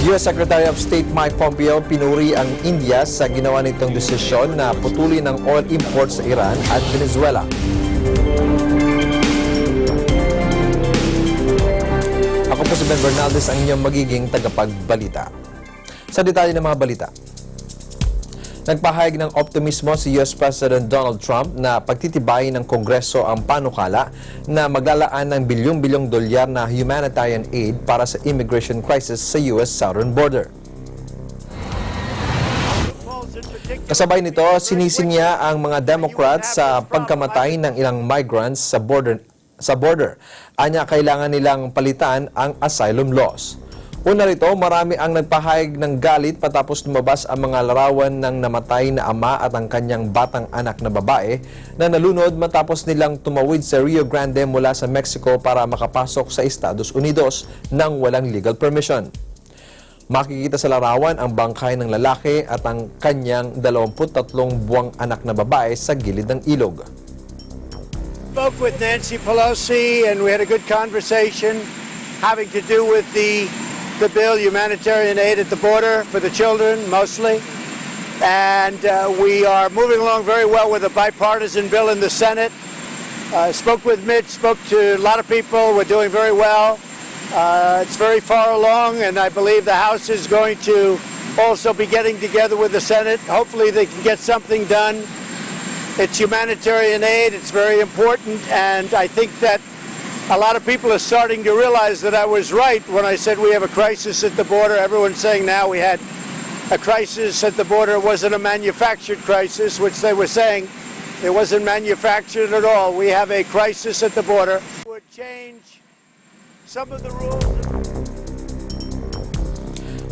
U.S. Secretary of State Mike Pompeo pinuri ang India sa ginawa nitong desisyon na putulin ang oil imports sa Iran at Venezuela. Ako po si Ben Bernaldez, ang inyong magiging tagapagbalita. Sa detalye ng mga balita. Nagpahayag ng optimismo si U.S. President Donald Trump na pagtitibayin ng Kongreso ang panukala na maglalaan ng bilyong-bilyong dolyar na humanitarian aid para sa immigration crisis sa U.S. southern border. Kasabay nito, sinising niya ang mga Democrats sa pagkamatay ng ilang migrants sa border. Anya, kailangan nilang palitan ang asylum laws. Una rito, marami ang nagpahayag ng galit patapos lumabas ang mga larawan ng namatay na ama at ang kanyang batang anak na babae na nalunod matapos nilang tumawid sa Rio Grande mula sa Mexico para makapasok sa Estados Unidos nang walang legal permission. Makikita sa larawan ang bangkay ng lalaki at ang kanyang 23 buwang anak na babae sa gilid ng ilog. Spoke with Nancy Pelosi and we had a good conversation having to do with the bill, humanitarian aid at the border for the children mostly. And we are moving along very well with a bipartisan bill in the Senate. Spoke with Mitch, spoke to a lot of people. We're doing very well. It's very far along, and I believe the House is going to also be getting together with the Senate. Hopefully they can get something done. It's humanitarian aid. It's very important, and I think that a lot of people are starting to realize that I was right when I said we have a crisis at the border. Everyone's saying now we had a crisis at the border. It wasn't a manufactured crisis, which they were saying. It wasn't manufactured at all. We have a crisis at the border. It would change some of the rules.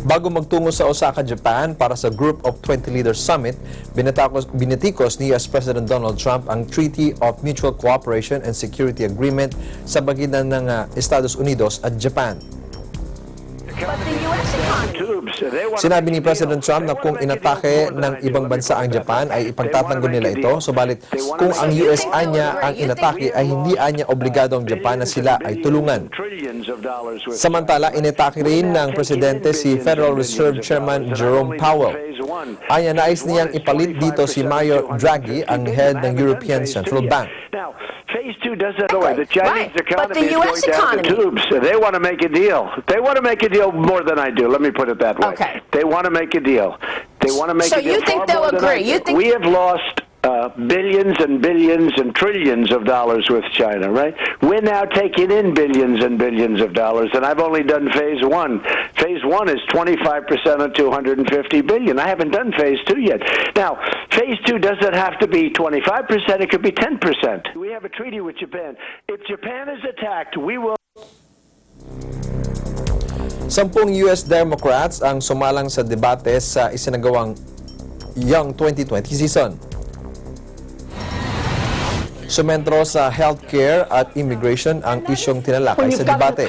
Bago magtungo sa Osaka, Japan para sa Group of 20 Leaders Summit, binatikos ni U.S. President Donald Trump ang Treaty of Mutual Cooperation and Security Agreement sa pagitan ng Estados Unidos at Japan. Sinabi ni President Trump na kung inatake ng ibang bansa ang Japan ay ipagtatanggol nila ito, subalit kung ang US anya ang inatake ay hindi anya obligado ang Japan na sila ay tulungan. Samantala, inatake rin ng Presidente si Federal Reserve Chairman Jerome Powell. Anya, nais niyang ipalit dito si Mario Draghi, ang head ng European Central Bank. Phase 2 doesn't go. The Chinese economy is going down the tubes. They want to make a deal. They want to make a deal more than I do. Let me put it that way. Okay. They want to make a deal. They want to make a deal. So you think they'll agree? You think we have lost billions and billions and trillions of dollars with China, right? We're now taking in billions and billions of dollars, and I've only done phase 1. Phase 1 is 25% of 250 billion. I haven't done phase 2 yet. Now, phase 2 doesn't have to be 25%, it could be 10%. We have a treaty with Japan. If Japan is attacked, we will... 10 US Democrats ang sumalang sa debate sa isinagawang Young 2020 season. Sumentro sa healthcare at immigration ang isyong tinalakay sa debate.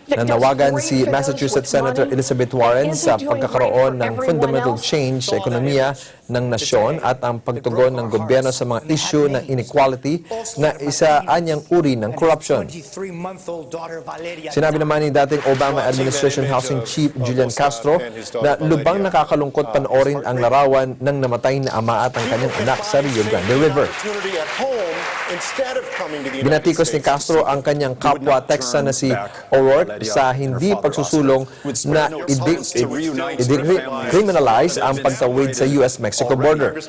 Nanawagan si Massachusetts Senator Elizabeth Warren sa pagkakaroon ng fundamental change sa ekonomiya ng nasyon at ang pagtugon ng gobyerno sa mga issue ng inequality na isa anyang uri ng corruption. Sinabi naman ni dating Obama Administration Housing Chief Julian Castro na lubang nakakalungkot panoorin ang larawan ng namatay na ama at ang kanyang anak sa Rio Grande River. Binatikos ni Castro ang kanyang kapwa Texan na si O'Rourke sa hindi pagsusulong na i-decriminalize ang pagtawid sa US-Mexico border.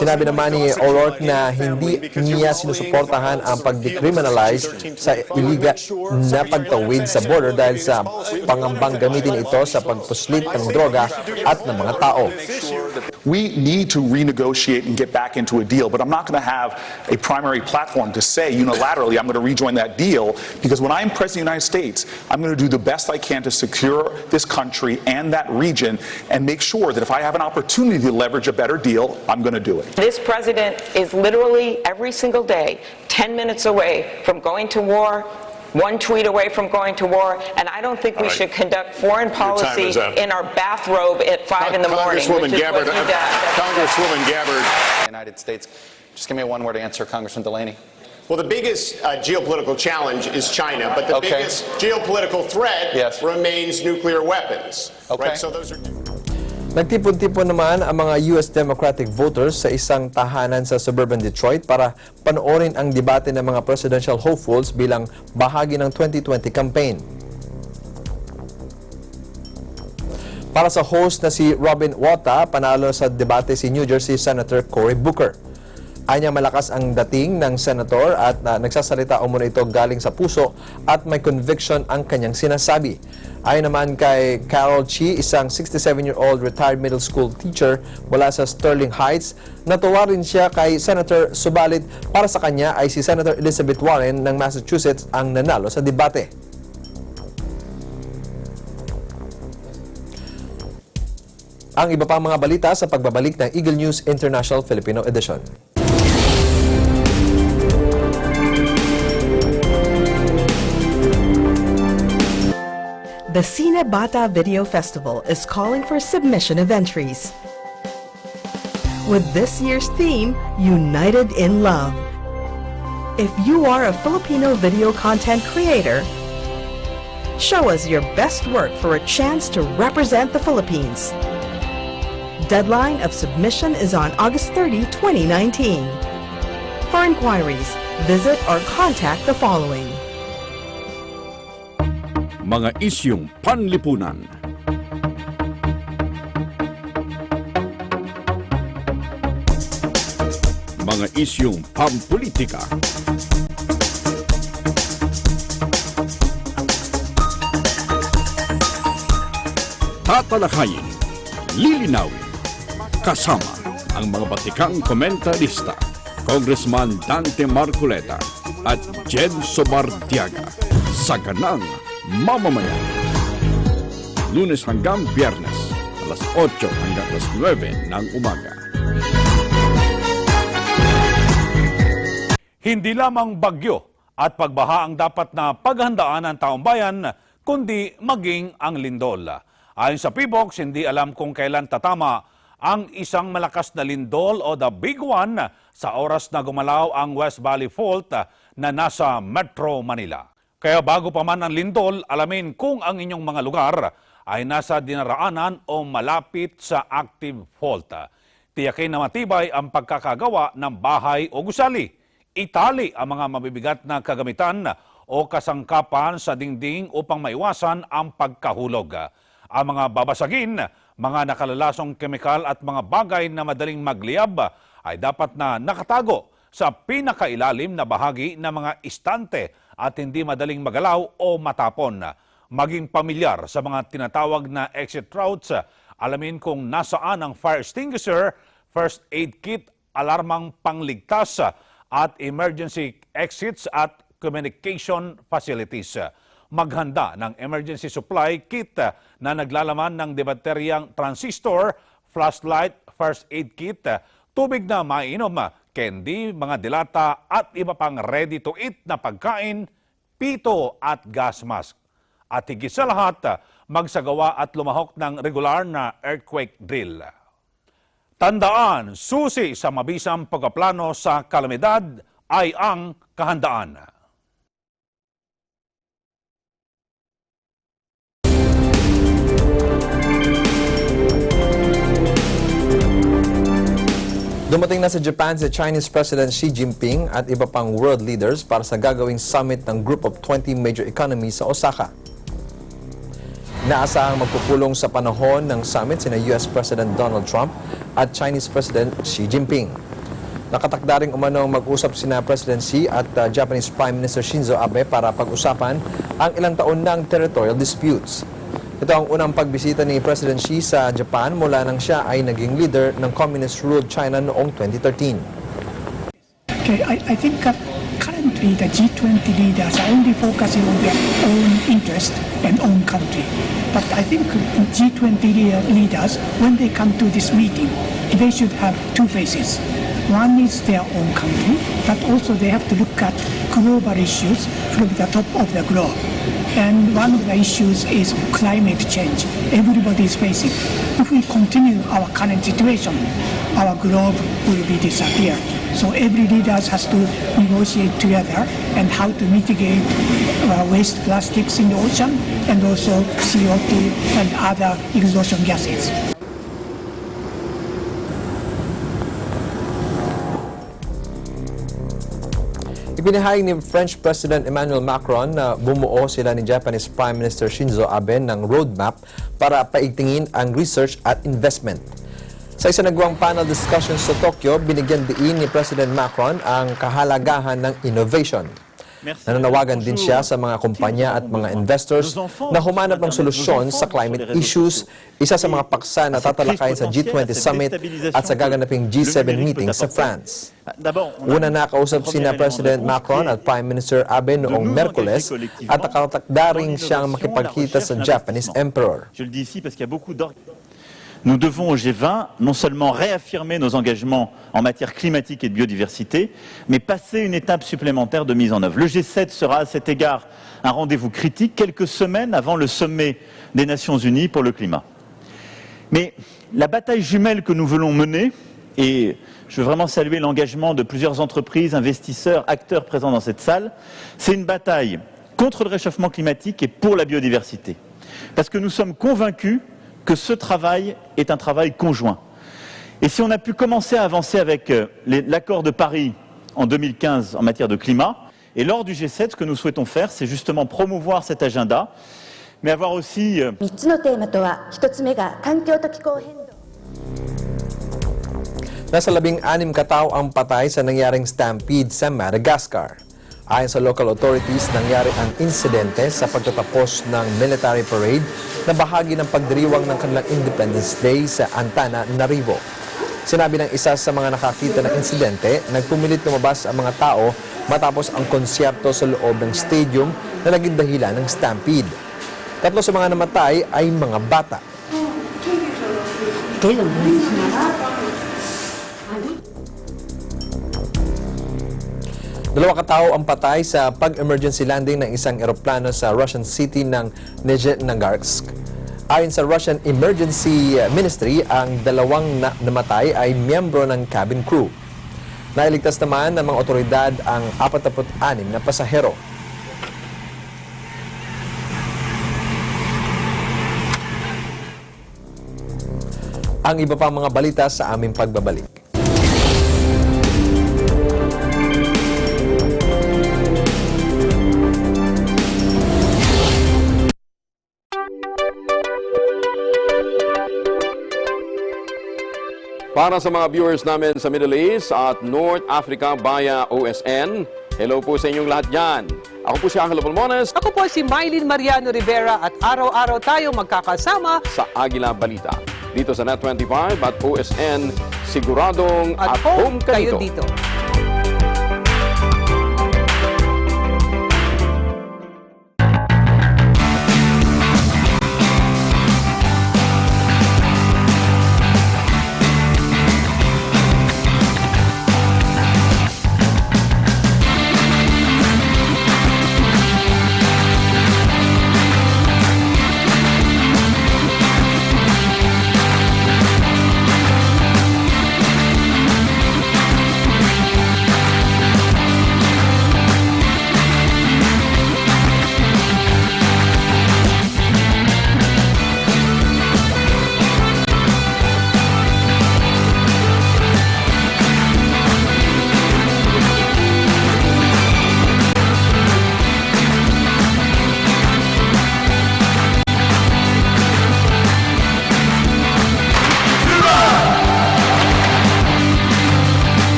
Sinabi naman ni O'Rourke na hindi niya sinusuportahan ang pag-decriminalize sa iliga na pagtawid sa border dahil sa pangambang gamitin ito sa pagpuslit ng droga at ng mga tao. We need to renegotiate and get back into a deal, but I'm not going to have a primary platform to say unilaterally I'm going to rejoin that deal, because when I'm President of the United States, I'm going to do the best I can to secure this country and that region and make sure that if I have an opportunity to leverage a better deal, I'm going to do it. This president is literally every single day 10 minutes away from going to war, one tweet away from going to war, and I don't think we should conduct foreign policy in our bathrobe at 5 in the morning, which is what he does. Congresswoman Gabbard. United States. Just give me a one-word answer, Congressman Delaney. Well, the biggest geopolitical challenge is China, but the Okay. biggest geopolitical threat Yes. remains nuclear weapons. Okay. Right? So those are. Nagtipon-tipon naman ang mga US Democratic voters sa isang tahanan sa suburban Detroit para panoorin ang debate ng mga presidential hopefuls bilang bahagi ng 2020 campaign. Para sa host na si Robin Wata, panalo sa debate si New Jersey Senator Cory Booker. Anya malakas ang dating ng senator at nagsasalita umano ito galing sa puso at may conviction ang kanyang sinasabi. Ayon naman kay Carol Chi, isang 67-year-old retired middle school teacher mula sa Sterling Heights, natuwa rin siya kay Senator, subalit para sa kanya ay si Senator Elizabeth Warren ng Massachusetts ang nanalo sa debate. Ang iba pang mga balita sa pagbabalik ng Eagle News International Filipino Edition. The Cine Bata Video Festival is calling for submission of entries. With this year's theme, United in Love. If you are a Filipino video content creator, show us your best work for a chance to represent the Philippines. Deadline of submission is on August 30, 2019. For inquiries, visit or contact the following. Mga isyung panlipunan. Mga isyung pampolitika. Tatalakayin, lilinawin, kasama ang mga batikang komentarista, Congressman Dante Marcoleta at Jed Sobartiaga sa Ganang Mamamayan. Lunes hanggang Biyernes, alas 8 hanggang alas 9 ng umaga. Hindi lamang bagyo at pagbaha ang dapat na paghandaan ng taong bayan, kundi maging ang lindol. Ayon sa PBOX, hindi alam kung kailan tatama ang isang malakas na lindol o the big one sa oras na gumalaw ang West Valley Fault na nasa Metro Manila. Kaya bago pa man ang lindol, alamin kung ang inyong mga lugar ay nasa dinaraanan o malapit sa active fault. Tiyakin na matibay ang pagkakagawa ng bahay o gusali. Itali ang mga mabibigat na kagamitan o kasangkapan sa dingding upang maiwasan ang pagkahulog. Ang mga babasagin, mga nakalalasong kemikal at mga bagay na madaling magliyab ay dapat na nakatago sa pinakailalim na bahagi ng mga istante at hindi madaling magalaw o matapon. Maging pamilyar sa mga tinatawag na exit routes, alamin kung nasaan ang fire extinguisher, first aid kit, alarmang pangligtas at emergency exits at communication facilities. Maghanda ng emergency supply kit na naglalaman ng debateryang transistor, flashlight, first aid kit, tubig na mainom, candy, mga dilata at iba pang ready-to-eat na pagkain, pito at gas mask. At higit sa lahat, magsagawa at lumahok ng regular na earthquake drill. Tandaan, susi sa mabisang pagpaplano sa kalamidad ay ang kahandaan. Dumating na sa Japan si Chinese President Xi Jinping at iba pang world leaders para sa gagawing summit ng Group of 20 Major Economies sa Osaka. Inaasahang magpupulong sa panahon ng summit sina US President Donald Trump at Chinese President Xi Jinping. Nakatakda ring umanong mag-usap sina President Xi at Japanese Prime Minister Shinzo Abe para pag-usapan ang ilang taon ng territorial disputes. Ito ang unang pagbisita ni President Xi sa Japan mula nang siya ay naging leader ng communist-ruled China noong 2013. Okay, I think currently the G20 leaders are only focusing on their own interest and own country. But I think G20 leaders, when they come to this meeting, they should have two faces. One is their own country, but also they have to look at global issues from the top of the globe. And one of the issues is climate change. Everybody is facing. If we continue our current situation, our globe will be disappeared. So every leader has to negotiate together and how to mitigate waste plastics in the ocean and also CO2 and other exhaustion gases. Ibinahagi ni French President Emmanuel Macron na bumuo sila ni Japanese Prime Minister Shinzo Abe ng roadmap para paigtingin ang research at investment. Sa isanagawang panel discussion sa Tokyo, binigyan diin ni President Macron ang kahalagahan ng innovation. Nananawagan din siya sa mga kumpanya at mga investors na humanap ng solusyon sa climate issues, isa sa mga paksa na tatalakayin sa G20 Summit at sa gaganaping G7 meeting sa France. Una nakausap sina President Macron at Prime Minister Abe noong Merkules at nakatakda rin siyang makipagkita sa Japanese Emperor. Nous devons au G20 non seulement réaffirmer nos engagements en matière climatique et de biodiversité, mais passer une étape supplémentaire de mise en œuvre. Le G7 sera à cet égard un rendez-vous critique quelques semaines avant le sommet des Nations Unies pour le climat. Mais la bataille jumelle que nous voulons mener, et je veux vraiment saluer l'engagement de plusieurs entreprises, investisseurs, acteurs présents dans cette salle, c'est une bataille contre le réchauffement climatique et pour la biodiversité. Parce que nous sommes convaincus que ce travail est un travail conjoint. Et si on a pu commencer à avancer avec l'accord de Paris en 2015 en matière de climat, et lors du G7, ce que nous souhaitons faire, c'est justement promouvoir cet agenda, mais avoir aussi... Nasa 16 katao ang patay sa nangyaring stampede sa Madagascar. Ayon sa local authorities, nangyari ang insidente sa pagtatapos ng military parade na bahagi ng pagdiriwang ng kanilang Independence Day sa Antana, Narivo. Sinabi ng isa sa mga nakakita ng insidente, nagpumilit lumabas ang mga tao matapos ang konsyerto sa loob ng stadium na naging dahilan ng stampede. 3 sa mga namatay ay mga bata. Dalawa katao ang patay sa pag-emergency landing ng isang eroplano sa Russian city ng Nizhnegarsk. Ayon sa Russian Emergency Ministry, ang dalawang namatay ay miyembro ng cabin crew. Nailigtas naman ng mga otoridad ang 46 na pasahero. Ang iba pang mga balita sa aming pagbabalik. Para sa mga viewers namin sa Middle East at North Africa via OSN, hello po sa inyong lahat dyan. Ako po si Angelo Pulmones. Ako po si Mylene Mariano Rivera at araw-araw tayong magkakasama Sa Agila Balita. Dito sa Net25 at OSN, siguradong at home kayo dito.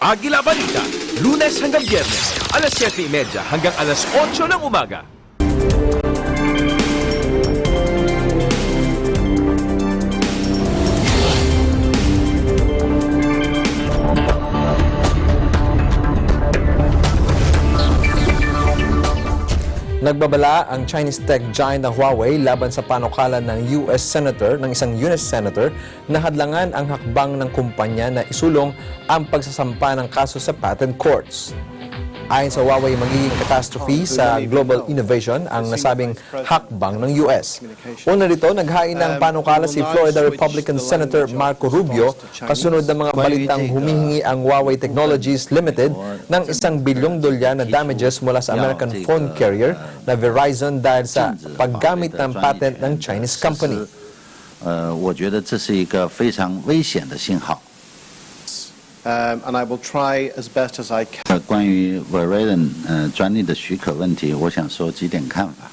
Agila Balita, Lunes hanggang Biyernes, alas 7:30 hanggang alas 8 ng umaga. Nagbabala ang Chinese tech giant na Huawei laban sa panukalan ng isang US senator na hadlangan ang hakbang ng kumpanya na isulong ang pagsasampa ng kaso sa patent courts. Ayon sa Huawei, magiging catastrophe sa global innovation ang nasabing hakbang ng US. Una rito, naghain ng panukala si Florida Republican Senator Marco Rubio kasunod ng mga balitang humihingi ang Huawei Technologies Limited ng $1 bilyong na damages mula sa American phone carrier na Verizon dahil sa paggamit ng patent ng Chinese company. 我觉得这是一个非常危险的信号。 And I will try as best as I can. 关于 Verizon 专利的许可问题，我想说几点看法。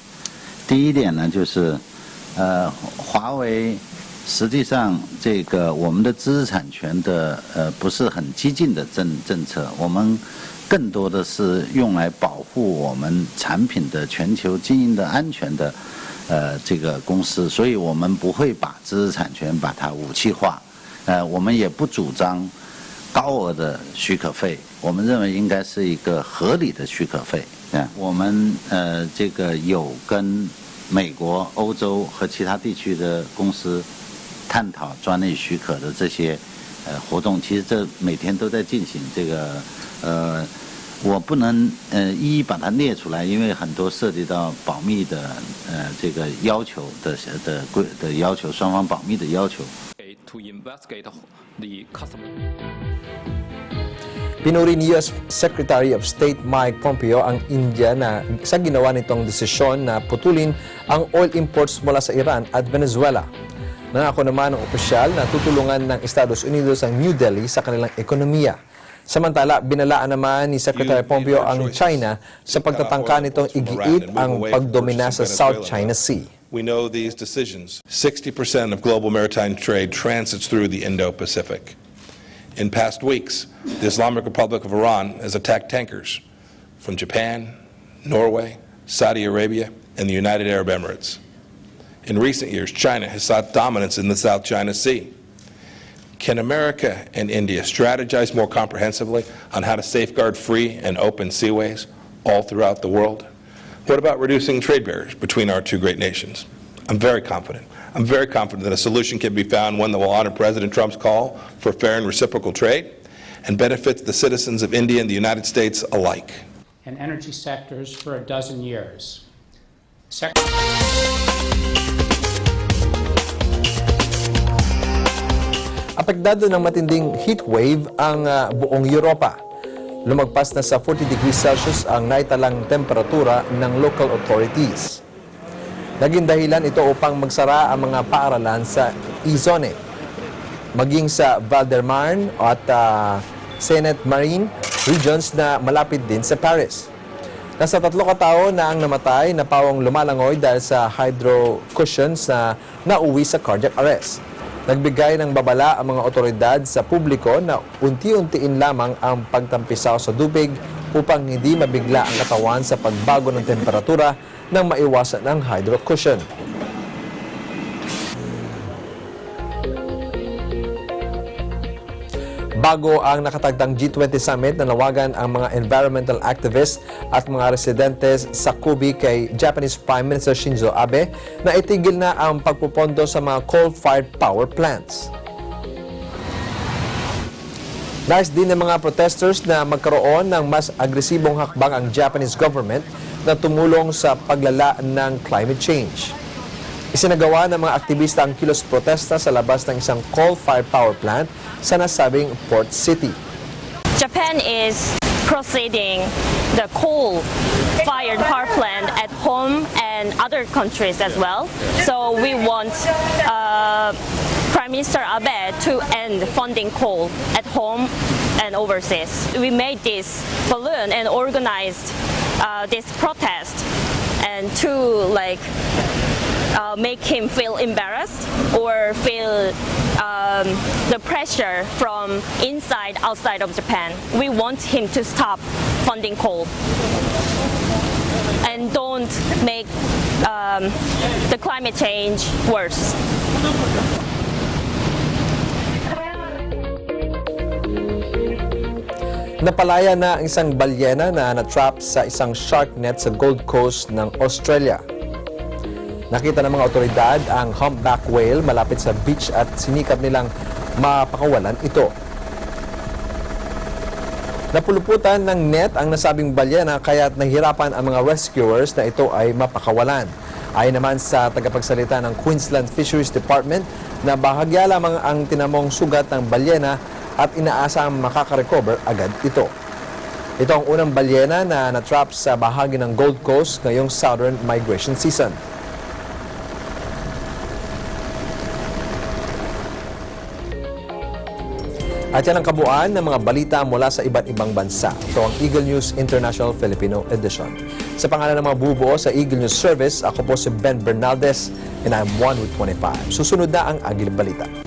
第一点呢，就是华为实际上这个我们的知识产权的不是很激进的政策，我们更多的是用来保护我们产品的全球经营的安全的这个公司，所以我们不会把知识产权把它武器化，我们也不主张 高额的许可费，我们认为应该是一个合理的许可费。我们这个有跟美国、欧洲和其他地区的公司探讨专利许可的这些活动，其实这每天都在进行。这个我不能一一把它列出来，因为很多涉及到保密的这个要求的要求，双方保密的要求。 To investigate the customer. Pinuri ni US Secretary of State Mike Pompeo ang India na sa ginawa nitong desisyon na putulin ang oil imports mula sa Iran at Venezuela. Nangako naman ng opisyal na tutulungan ng Estados Unidos ang New Delhi sa kanilang ekonomiya. Samantala, binalaan naman ni Secretary Pompeo ang China sa pagtatangka nitong igiit ang pagdomina sa South China Sea. We know these decisions. 60% of global maritime trade transits through the Indo-Pacific. In past weeks, the Islamic Republic of Iran has attacked tankers from Japan, Norway, Saudi Arabia, and the United Arab Emirates. In recent years, China has sought dominance in the South China Sea. Can America and India strategize more comprehensively on how to safeguard free and open seaways all throughout the world? What about reducing trade barriers between our two great nations? I'm very confident. I'm very confident that a solution can be found, one that will honor President Trump's call for fair and reciprocal trade and benefits the citizens of India and the United States alike. And energy sectors for a dozen years. Apektado ng matinding heat wave ang buong Europa. Lumagpas na sa 40 degrees Celsius ang naitalang temperatura ng local authorities. Naging dahilan ito upang magsara ang mga paaralan sa Izone, maging sa Val-de-Marne at Seine-et-Marne regions na malapit din sa Paris. Nasa 3 katao na ang namatay na pawang lumalangoy dahil sa hydro cushions na nauwi sa cardiac arrest. Nagbigay ng babala ang mga otoridad sa publiko na unti-untiin lamang ang pagtampisaw sa tubig upang hindi mabigla ang katawan sa pagbago ng temperatura nang maiwasan ang hydro cushion. Bago ang nakatagdang G20 Summit, nanawagan ang mga environmental activists at mga residentes sa Kubi kay Japanese Prime Minister Shinzo Abe na itigil na ang pagpupondo sa mga coal-fired power plants. Nais din ng mga protesters na magkaroon ng mas agresibong hakbang ang Japanese government na tumulong sa paglala ng climate change. Isinagawa ng mga aktivista ang kilos protesta sa labas ng isang coal-fired power plant sa nasabing port city. Japan is proceeding the coal-fired power plant at home and other countries as well. So we want Prime Minister Abe to end funding coal at home and overseas. We made this balloon and organized this protest and to make him feel embarrassed or feel the pressure from inside, outside of Japan. We want him to stop funding coal and don't make the climate change worse. Napalaya na ang isang balyena na natrap sa isang shark net sa Gold Coast ng Australia. Nakita ng mga otoridad ang humpback whale malapit sa beach at sinikap nilang mapakawalan ito. Napuluputan ng net ang nasabing balyena kaya't nahirapan ang mga rescuers na ito ay mapakawalan. Ayon naman sa tagapagsalita ng Queensland Fisheries Department na bahagya lamang ang tinamong sugat ng balyena at inaasang makaka-recover agad ito. Ito ang unang balyena na natrap sa bahagi ng Gold Coast ngayong southern migration season. At yan ang kabuuan ng mga balita mula sa iba't ibang bansa. Ito ang Eagle News International Filipino Edition. Sa pangalan ng mga bubuo sa Eagle News Service, ako po si Ben Bernaldez and I'm 1 with 25. Susunod na ang Agil Balita.